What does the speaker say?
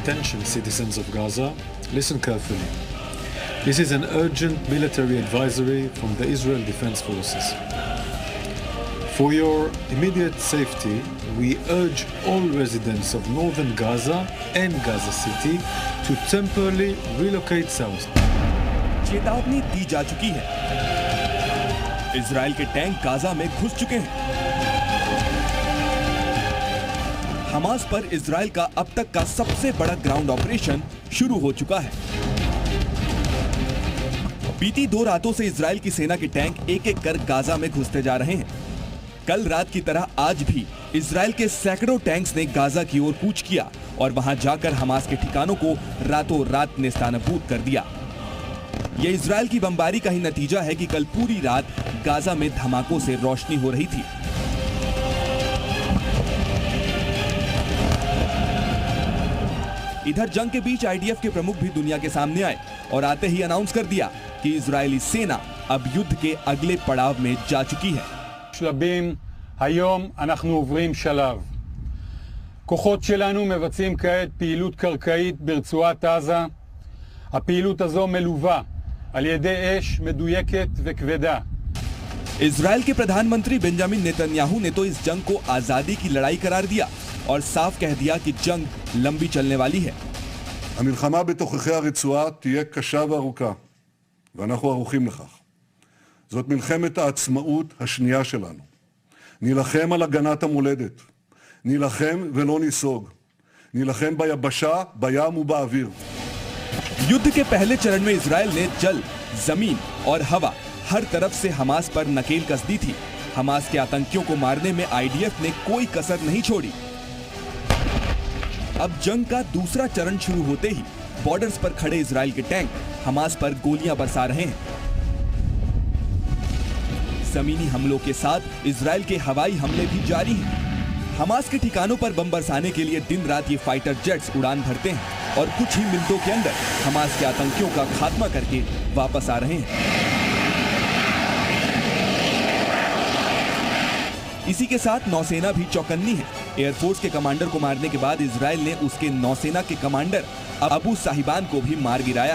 attention, citizens of Gaza. Listen carefully. This is an urgent military advisory from the Israel Defense Forces. For your immediate safety, we urge all residents of northern Gaza and Gaza City to temporarily relocate south. चेतावनी दी जा चुकी है। Israel के tank Gaza में घुस चुके हैं। Hamas पर इजराइल का अब तक का सबसे बड़ा ग्राउंड ऑपरेशन शुरू हो चुका है। बीती 2 रातों से इजराइल की सेना के टैंक एक एक कर गाजा में घुसते जा रहे हैं। कल रात की तरह आज भी इजराइल के सैकड़ों टैंक्स ने गाजा की ओर कूच किया और वहां जाकर हमास के ठिकानों को रातों रात नेस्तानाबूद कर दिया। यह इजराइल की बमबारी का ही नतीजा है कि कल पूरी रात गाजा में धमाकों से रोशनी हो रही थी। इधर जंग के बीच आईडीएफ के प्रमुख भी दुनिया के सामने आए और आते ही अनाउंस कर दिया कि इजरायली सेना अब युद्ध के अगले पड़ाव में जा चुकी है। שלבים, היום אנחנו עוברים שלב. כוחות שלנו מבצעים כעת פעילות קרקעית ברצועת עזה. הפעילות הזו מלווה על ידי אש מדויקת וכבדה. इजराइल के प्रधानमंत्री बेंजामिन नेतन्याहू ने तो इस जंग को आजादी की लड़ाई करार दिया और साफ कह दिया कि जंग लंबी चलने वाली है। המלחמה בתוככי הרצועה תהיה קשה וארוכה, ואנחנו ערוכים לכך. זאת מלחמת העצמאות השנייה שלנו. נילחם על הגנת המולדת. נילחם ולא ניסוג. נילחם ביבשה, בים ובאוויר. युद्ध के पहले चरण में इजराइल ने जल, जमीन और हवा हर तरफ से हमास पर नकेल कस दी थी। हमास के आतंकियों को मारने में आईडीएफ ने कोई कसर नहीं छोड़ी। अब जंग का दूसरा चरण शुरू होते ही बॉर्डर्स पर खड़े इजराइल के टैंक हमास पर गोलियां बरसा रहे हैं। जमीनी हमलों के साथ इजराइल के हवाई हमले भी जारी हैं। हमास के ठिकानों पर बम बरसाने के लिए दिन रात ये फाइटर जेट्स उड़ान भरते हैं और कुछ ही मिनटों के अंदर हमास के आतंकियों का खात्मा करके वापस आ रहे हैं। इसी के साथ नौसेना भी चौकन्नी है। एयरफोर्स के कमांडर को मारने के बाद इजराइल ने उसके नौसेना के कमांडर अबू साहिबान को भी मार गिराया है।